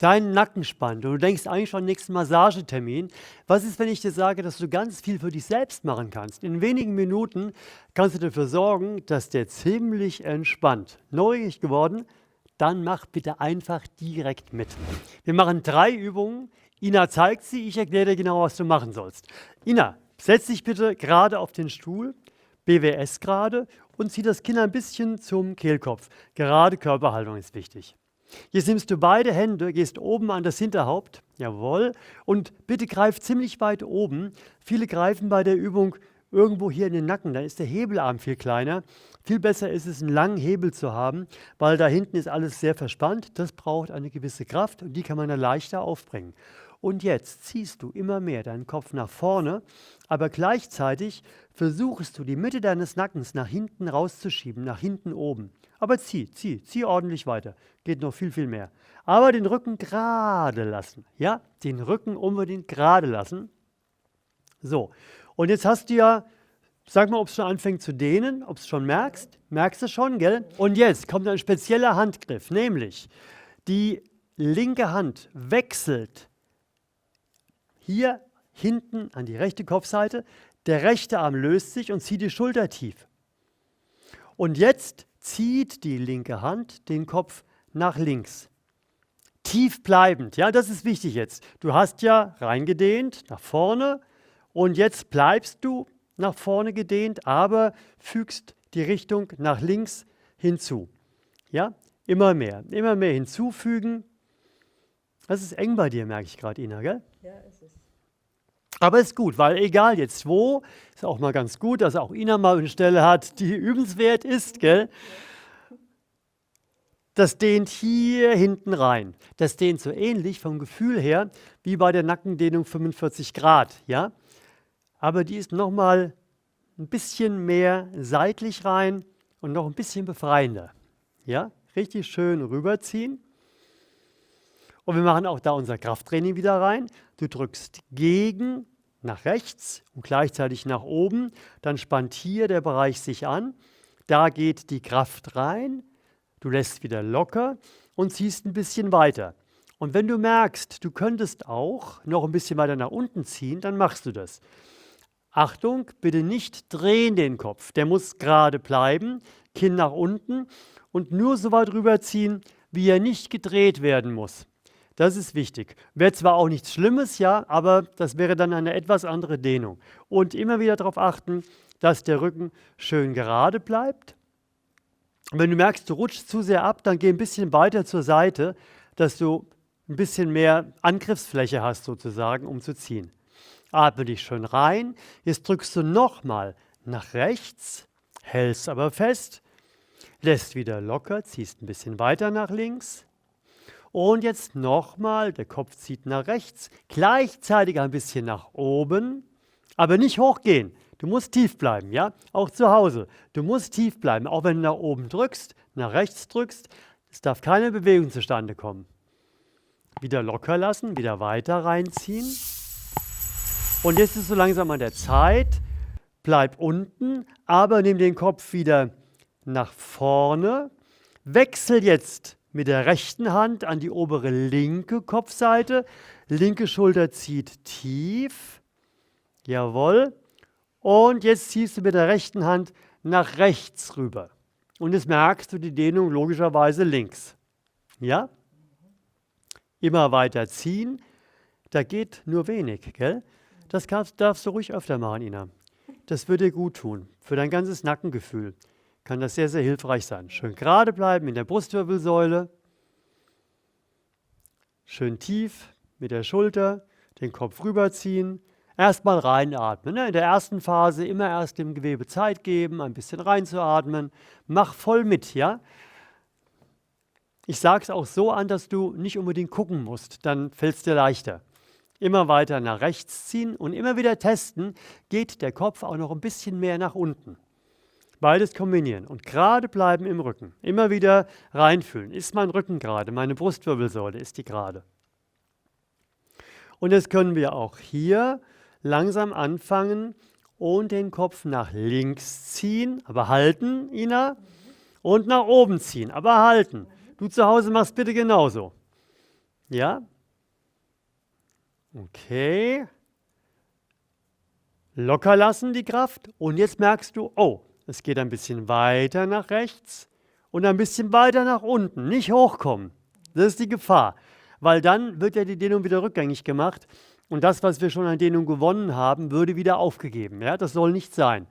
deinen Nacken spannt und du denkst eigentlich schon am nächsten Massagetermin. Was ist, wenn ich dir sage, dass du ganz viel für dich selbst machen kannst? In wenigen Minuten kannst du dafür sorgen, dass der ziemlich entspannt. Neugierig geworden? Dann mach bitte einfach direkt mit. Wir machen 3 Übungen. Ina zeigt sie, ich erkläre dir genau, was du machen sollst. Ina, setz dich bitte gerade auf den Stuhl, BWS gerade, und zieh das Kinn ein bisschen zum Kehlkopf. Gerade Körperhaltung ist wichtig. Jetzt nimmst du beide Hände, gehst oben an das Hinterhaupt, jawohl, und bitte greif ziemlich weit oben. Viele greifen bei der Übung irgendwo hier in den Nacken, da ist der Hebelarm viel kleiner. Viel besser ist es, einen langen Hebel zu haben, weil da hinten ist alles sehr verspannt. Das braucht eine gewisse Kraft und die kann man dann leichter aufbringen. Und jetzt ziehst du immer mehr deinen Kopf nach vorne, aber gleichzeitig versuchst du die Mitte deines Nackens nach hinten rauszuschieben, nach hinten oben. Aber zieh ordentlich weiter. Geht noch viel, viel mehr. Aber den Rücken gerade lassen. Ja, den Rücken unbedingt gerade lassen. So, und jetzt hast du ja, sag mal, ob es schon anfängt zu dehnen, ob es schon merkst. Merkst du schon, gell? Und jetzt kommt ein spezieller Handgriff, nämlich die linke Hand wechselt hier hinten an die rechte Kopfseite, der rechte Arm löst sich und zieht die Schulter tief. Und jetzt zieht die linke Hand den Kopf nach links. Tief bleibend, ja, das ist wichtig jetzt. Du hast ja reingedehnt, nach vorne, und jetzt bleibst du nach vorne gedehnt, aber fügst die Richtung nach links hinzu. Ja, immer mehr hinzufügen. Das ist eng bei dir, merke ich gerade, Ina, gell? Ja, ist es. Aber ist gut, weil egal jetzt wo, ist auch mal ganz gut, dass auch Ina mal eine Stelle hat, die übenswert ist, gell? Das dehnt hier hinten rein. Das dehnt so ähnlich vom Gefühl her wie bei der Nackendehnung 45 Grad, ja? Aber die ist nochmal ein bisschen mehr seitlich rein und noch ein bisschen befreiender, ja? Richtig schön rüberziehen. Und wir machen auch da unser Krafttraining wieder rein. Du drückst gegen nach rechts und gleichzeitig nach oben. Dann spannt hier der Bereich sich an. Da geht die Kraft rein. Du lässt wieder locker und ziehst ein bisschen weiter. Und wenn du merkst, du könntest auch noch ein bisschen weiter nach unten ziehen, dann machst du das. Achtung, bitte nicht drehen den Kopf. Der muss gerade bleiben, Kinn nach unten und nur so weit rüberziehen, wie er nicht gedreht werden muss. Das ist wichtig. Wäre zwar auch nichts Schlimmes, ja, aber das wäre dann eine etwas andere Dehnung. Und immer wieder darauf achten, dass der Rücken schön gerade bleibt. Und wenn du merkst, du rutschst zu sehr ab, dann geh ein bisschen weiter zur Seite, dass du ein bisschen mehr Angriffsfläche hast sozusagen, um zu ziehen. Atme dich schön rein. Jetzt drückst du nochmal nach rechts, hältst aber fest, lässt wieder locker, ziehst ein bisschen weiter nach links. Und jetzt nochmal, der Kopf zieht nach rechts, gleichzeitig ein bisschen nach oben, aber nicht hochgehen. Du musst tief bleiben, ja? Auch zu Hause. Du musst tief bleiben, auch wenn du nach oben drückst, nach rechts drückst. Es darf keine Bewegung zustande kommen. Wieder locker lassen, wieder weiter reinziehen. Und jetzt ist so langsam an der Zeit. Bleib unten, aber nimm den Kopf wieder nach vorne. Wechsel jetzt mit der rechten Hand an die obere linke Kopfseite. Linke Schulter zieht tief. Jawohl. Und jetzt ziehst du mit der rechten Hand nach rechts rüber. Und jetzt merkst du die Dehnung logischerweise links. Ja? Immer weiter ziehen. Da geht nur wenig, gell? Das darfst du ruhig öfter machen, Ina. Das würde dir gut tun. Für dein ganzes Nackengefühl kann das sehr, sehr hilfreich sein. Schön gerade bleiben in der Brustwirbelsäule. Schön tief mit der Schulter, den Kopf rüberziehen. Erstmal reinatmen. Ne? In der ersten Phase immer erst dem Gewebe Zeit geben, ein bisschen reinzuatmen. Mach voll mit, ja? Ich sage es auch so an, dass du nicht unbedingt gucken musst, dann fällt es dir leichter. Immer weiter nach rechts ziehen und immer wieder testen, geht der Kopf auch noch ein bisschen mehr nach unten. Beides kombinieren und gerade bleiben im Rücken. Immer wieder reinfühlen. Ist mein Rücken gerade? Meine Brustwirbelsäule, ist die gerade? Und jetzt können wir auch hier langsam anfangen und den Kopf nach links ziehen, aber halten, Ina, und nach oben ziehen, aber halten. Du zu Hause machst bitte genauso. Ja? Okay. Locker lassen die Kraft. Und jetzt merkst du, oh, es geht ein bisschen weiter nach rechts und ein bisschen weiter nach unten. Nicht hochkommen. Das ist die Gefahr. Weil dann wird ja die Dehnung wieder rückgängig gemacht. Und das, was wir schon an Dehnung gewonnen haben, würde wieder aufgegeben. Ja, das soll nicht sein.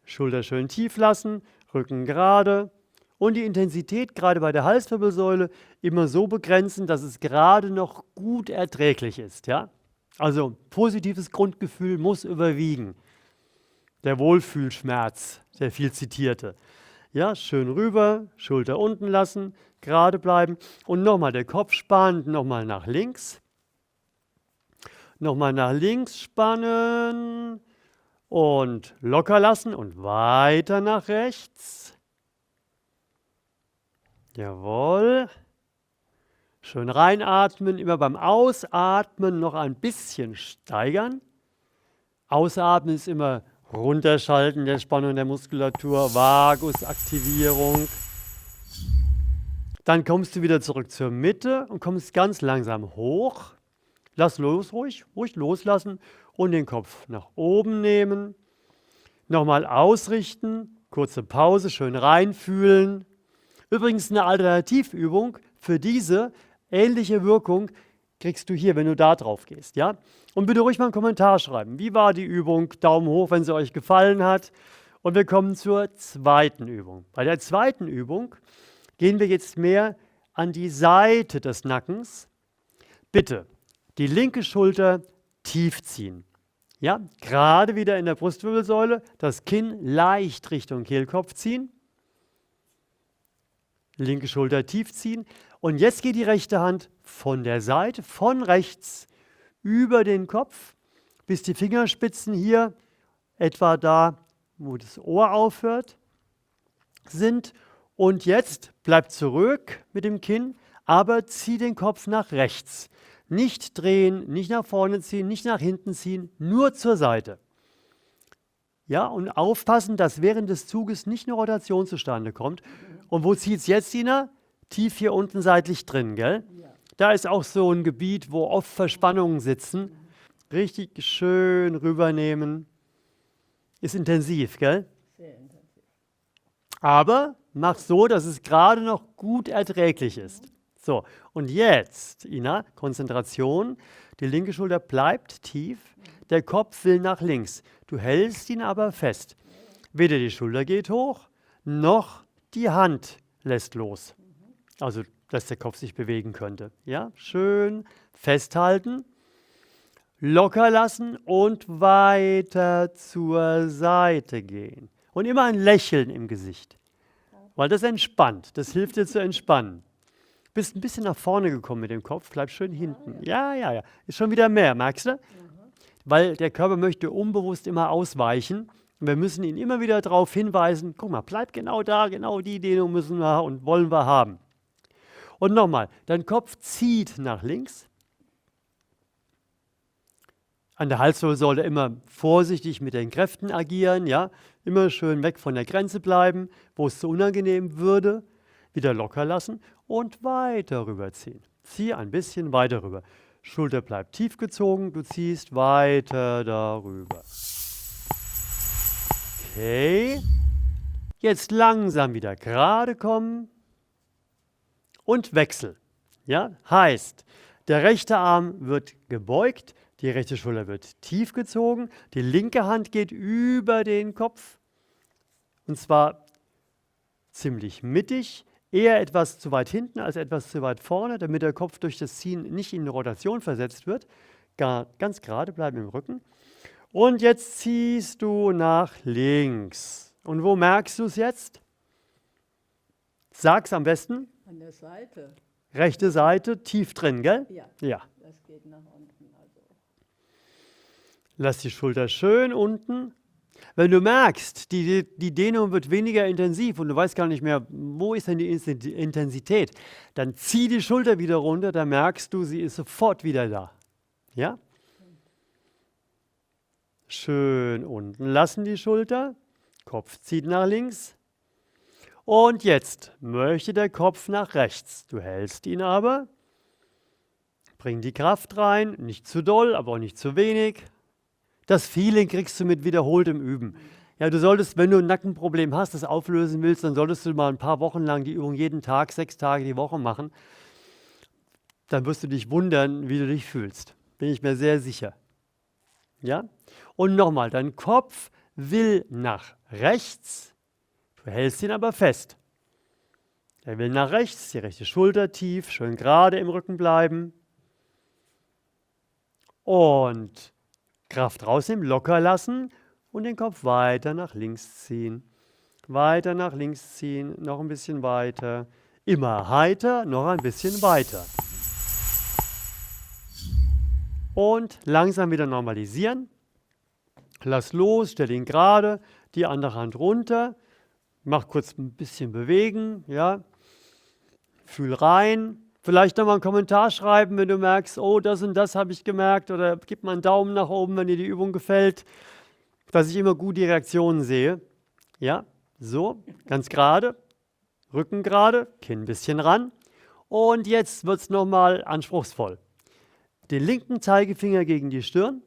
Schulter schön tief lassen, Rücken gerade. Und die Intensität gerade bei der Halswirbelsäule immer so begrenzen, dass es gerade noch gut erträglich ist. Ja? Also positives Grundgefühl muss überwiegen. Der Wohlfühlschmerz, der viel zitierte. Ja, schön rüber, Schulter unten lassen, gerade bleiben. Und nochmal der Kopf spannend, nochmal nach links. Nochmal nach links spannen und locker lassen und weiter nach rechts. Jawohl. Schön reinatmen, immer beim Ausatmen noch ein bisschen steigern. Ausatmen ist immer runterschalten der Spannung der Muskulatur, Vagusaktivierung. Dann kommst du wieder zurück zur Mitte und kommst ganz langsam hoch. Lass los, ruhig loslassen und den Kopf nach oben nehmen. Nochmal ausrichten, kurze Pause, schön reinfühlen. Übrigens eine Alternativübung für diese ähnliche Wirkung kriegst du hier, wenn du da drauf gehst. Ja? Und bitte ruhig mal einen Kommentar schreiben. Wie war die Übung? Daumen hoch, wenn sie euch gefallen hat. Und wir kommen zur zweiten Übung. Bei der zweiten Übung gehen wir jetzt mehr an die Seite des Nackens. Bitte die linke Schulter tief ziehen. Ja? Gerade wieder in der Brustwirbelsäule, das Kinn leicht Richtung Kehlkopf ziehen. Linke Schulter tief ziehen. Und jetzt geht die rechte Hand von der Seite, von rechts über den Kopf, bis die Fingerspitzen hier, etwa da, wo das Ohr aufhört, sind. Und jetzt bleibt zurück mit dem Kinn, aber zieh den Kopf nach rechts. Nicht drehen, nicht nach vorne ziehen, nicht nach hinten ziehen, nur zur Seite. Ja, und aufpassen, dass während des Zuges nicht eine Rotation zustande kommt. Und wo zieht es jetzt, Ina? Tief hier unten seitlich drin, gell? Ja. Da ist auch so ein Gebiet, wo oft Verspannungen sitzen. Richtig schön rübernehmen. Ist intensiv, gell? Sehr intensiv. Aber mach so, dass es gerade noch gut erträglich ist. So, und jetzt, Ina, Konzentration. Die linke Schulter bleibt tief. Der Kopf will nach links. Du hältst ihn aber fest. Weder die Schulter geht hoch, noch die Hand lässt los. Also, dass der Kopf sich bewegen könnte. Ja, schön festhalten, locker lassen und weiter zur Seite gehen. Und immer ein Lächeln im Gesicht, weil das entspannt. Das hilft dir zu entspannen. Bist ein bisschen nach vorne gekommen mit dem Kopf, bleib schön hinten. Ja. Ist schon wieder mehr, merkst du? Weil der Körper möchte unbewusst immer ausweichen. Und wir müssen ihn immer wieder darauf hinweisen, guck mal, bleib genau da, genau die Dehnung müssen wir und wollen wir haben. Und nochmal, dein Kopf zieht nach links. An der Halswirbelsäule immer vorsichtig mit den Kräften agieren, ja, immer schön weg von der Grenze bleiben, wo es zu unangenehm würde, wieder locker lassen und weiter rüberziehen. Zieh ein bisschen weiter rüber. Schulter bleibt tief gezogen, du ziehst weiter darüber. Okay, jetzt langsam wieder gerade kommen und Wechsel. Ja? Heißt, der rechte Arm wird gebeugt, die rechte Schulter wird tief gezogen, die linke Hand geht über den Kopf und zwar ziemlich mittig, eher etwas zu weit hinten als etwas zu weit vorne, damit der Kopf durch das Ziehen nicht in eine Rotation versetzt wird. Ganz gerade bleiben im Rücken. Und jetzt ziehst du nach links. Und wo merkst du es jetzt? Sag's am besten. An der Seite. Rechte Seite, tief drin, gell? Ja. Das geht nach unten. Also. Lass die Schulter schön unten. Wenn du merkst, die Dehnung wird weniger intensiv und du weißt gar nicht mehr, wo ist denn die Intensität, dann zieh die Schulter wieder runter, dann merkst du, sie ist sofort wieder da. Ja? Schön unten lassen die Schulter, Kopf zieht nach links Und jetzt möchte der Kopf nach rechts. Du hältst ihn aber. Bring die Kraft rein, nicht zu doll, aber auch nicht zu wenig. Das Feeling kriegst du mit wiederholtem Üben. Ja, du solltest, wenn du ein Nackenproblem hast, das auflösen willst, dann solltest du mal ein paar Wochen lang die Übung jeden Tag, 6 Tage die Woche machen. Dann wirst du dich wundern, wie du dich fühlst. Bin ich mir sehr sicher. Ja? Und nochmal, dein Kopf will nach rechts, du hältst ihn aber fest. Er will nach rechts, die rechte Schulter tief, schön gerade im Rücken bleiben. Und Kraft rausnehmen, locker lassen und den Kopf weiter nach links ziehen. Weiter nach links ziehen, noch ein bisschen weiter. Immer heiter, noch ein bisschen weiter. Und langsam wieder normalisieren. Lass los, stell ihn gerade, die andere Hand runter. Mach kurz ein bisschen bewegen, ja. Fühl rein. Vielleicht nochmal einen Kommentar schreiben, wenn du merkst, oh, das und das habe ich gemerkt. Oder gib mal einen Daumen nach oben, wenn dir die Übung gefällt, dass ich immer gut die Reaktionen sehe. Ja, so, ganz gerade, Rücken gerade, Kinn ein bisschen ran. Und jetzt wird es nochmal anspruchsvoll. Den linken Zeigefinger gegen die Stirn,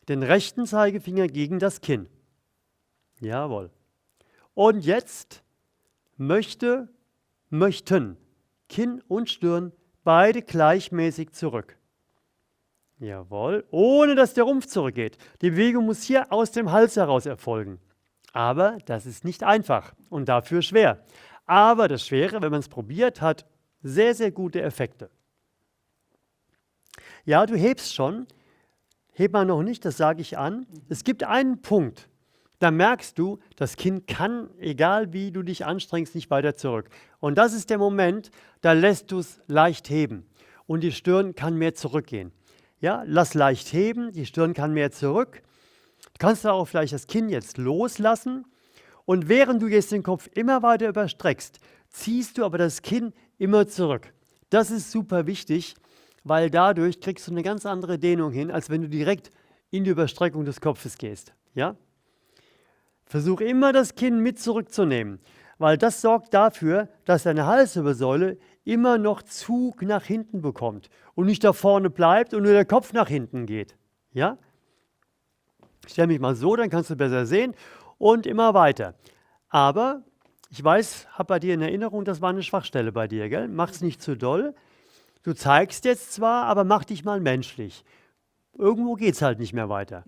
den rechten Zeigefinger gegen das Kinn. Jawohl. Und jetzt möchten Kinn und Stirn beide gleichmäßig zurück. Jawohl, ohne dass der Rumpf zurückgeht. Die Bewegung muss hier aus dem Hals heraus erfolgen. Aber das ist nicht einfach und dafür schwer. Aber das Schwere, wenn man es probiert, hat sehr, sehr gute Effekte. Ja, du hebst schon. Heb mal noch nicht, das sage ich an. Es gibt einen Punkt, da merkst du, das Kinn kann, egal wie du dich anstrengst, nicht weiter zurück. Und das ist der Moment, da lässt du es leicht heben und die Stirn kann mehr zurückgehen. Ja, lass leicht heben, die Stirn kann mehr zurück. Du kannst auch vielleicht das Kinn jetzt loslassen und während du jetzt den Kopf immer weiter überstreckst, ziehst du aber das Kinn immer zurück. Das ist super wichtig, weil dadurch kriegst du eine ganz andere Dehnung hin, als wenn du direkt in die Überstreckung des Kopfes gehst. Ja? Versuch immer das Kinn mit zurückzunehmen, weil das sorgt dafür, dass deine Halswirbelsäule immer noch Zug nach hinten bekommt und nicht da vorne bleibt und nur der Kopf nach hinten geht. Ja? Ich stelle mich mal so, dann kannst du besser sehen und immer weiter. Aber ich weiß, habe bei dir in Erinnerung, das war eine Schwachstelle bei dir, gell? Mach's nicht zu doll. Du zeigst jetzt zwar, aber mach dich mal menschlich. Irgendwo geht es halt nicht mehr weiter.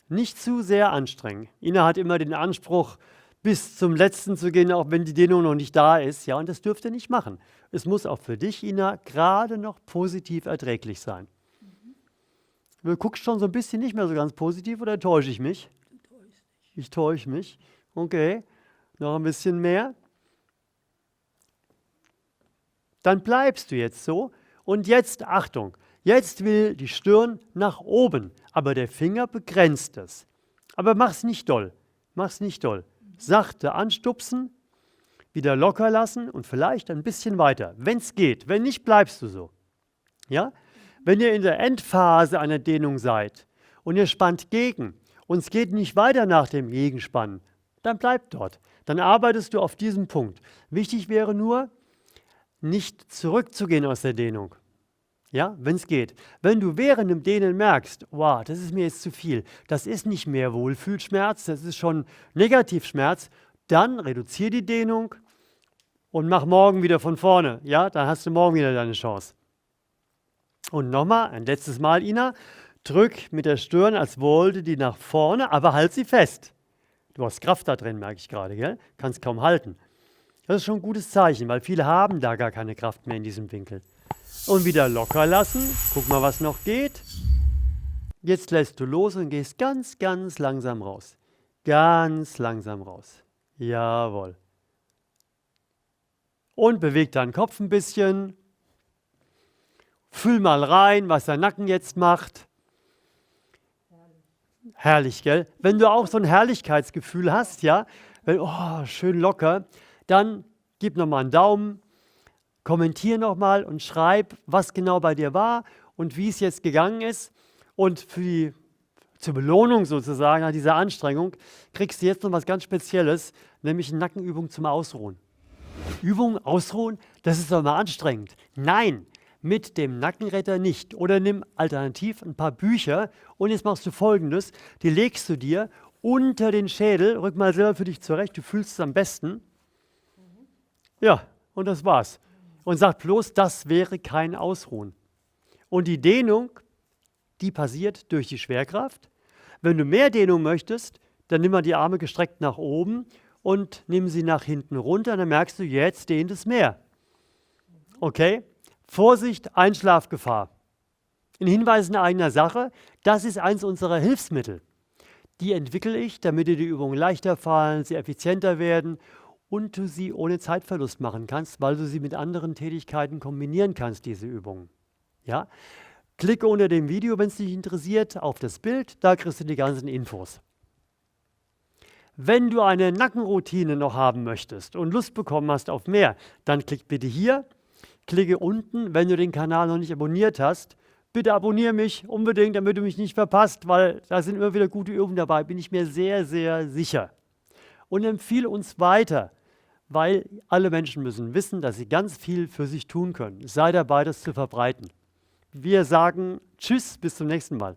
Nicht zu sehr anstrengen. Ina hat immer den Anspruch, bis zum Letzten zu gehen, auch wenn die Dehnung noch nicht da ist. Ja, und das dürft ihr nicht machen. Es muss auch für dich, Ina, gerade noch positiv erträglich sein. Du guckst schon so ein bisschen nicht mehr so ganz positiv, oder täusche ich mich? Ich täusche mich. Okay, noch ein bisschen mehr. Dann bleibst du jetzt so. Und jetzt, Achtung, jetzt will die Stirn nach oben, aber der Finger begrenzt es. Aber mach's nicht doll, mach's nicht doll. Sachte anstupsen, wieder locker lassen und vielleicht ein bisschen weiter, wenn es geht. Wenn nicht, bleibst du so. Ja? Wenn ihr in der Endphase einer Dehnung seid und ihr spannt gegen und es geht nicht weiter nach dem Gegenspannen, dann bleibt dort. Dann arbeitest du auf diesem Punkt. Wichtig wäre nur, nicht zurückzugehen aus der Dehnung. Ja, wenn es geht. Wenn du während dem Dehnen merkst, wow, das ist mir jetzt zu viel, das ist nicht mehr Wohlfühlschmerz, das ist schon Negativschmerz, dann reduziere die Dehnung und mach morgen wieder von vorne. Ja, dann hast du morgen wieder deine Chance. Und nochmal, ein letztes Mal, Ina, drück mit der Stirn, als wollte die nach vorne, aber halt sie fest. Du hast Kraft da drin, merke ich gerade, gell? Kannst kaum halten. Das ist schon ein gutes Zeichen, weil viele haben da gar keine Kraft mehr in diesem Winkel. Und wieder locker lassen. Guck mal, was noch geht. Jetzt lässt du los und gehst ganz, ganz langsam raus. Ganz langsam raus. Jawohl. Und beweg deinen Kopf ein bisschen. Fühl mal rein, was dein Nacken jetzt macht. Herrlich, gell? Wenn du auch so ein Herrlichkeitsgefühl hast, ja, oh, schön locker, dann gib nochmal einen Daumen, kommentier nochmal und schreib, was genau bei dir war und wie es jetzt gegangen ist. Und zur Belohnung sozusagen an dieser Anstrengung kriegst du jetzt noch was ganz Spezielles. nämlich eine Nackenübung zum Ausruhen. Übung ausruhen, das ist doch mal anstrengend. Nein, mit dem Nackenretter nicht. Oder nimm alternativ ein paar Bücher und jetzt machst du Folgendes, die legst du dir unter den Schädel, rück mal selber für dich zurecht, du fühlst es am besten. Ja, und das war's. Und sag bloß, das wäre kein Ausruhen. Und die Dehnung, die passiert durch die Schwerkraft. Wenn du mehr Dehnung möchtest, dann nimm mal die Arme gestreckt nach oben und nimm sie nach hinten runter, dann merkst du, jetzt dehnt es mehr. Okay? Vorsicht, Einschlafgefahr. Ein Hinweis in eigener Sache, das ist eins unserer Hilfsmittel. Die entwickle ich, damit dir die Übungen leichter fallen, sie effizienter werden und du sie ohne Zeitverlust machen kannst, weil du sie mit anderen Tätigkeiten kombinieren kannst, diese Übungen. Ja? Klicke unter dem Video, wenn es dich interessiert, auf das Bild, da kriegst du die ganzen Infos. Wenn du eine Nackenroutine noch haben möchtest und Lust bekommen hast auf mehr, dann klick bitte hier, klicke unten, wenn du den Kanal noch nicht abonniert hast. Bitte abonniere mich unbedingt, damit du mich nicht verpasst, weil da sind immer wieder gute Übungen dabei, bin ich mir sehr, sehr sicher. Und empfehle uns weiter, weil alle Menschen müssen wissen, dass sie ganz viel für sich tun können. Sei dabei, das zu verbreiten. Wir sagen Tschüss, bis zum nächsten Mal.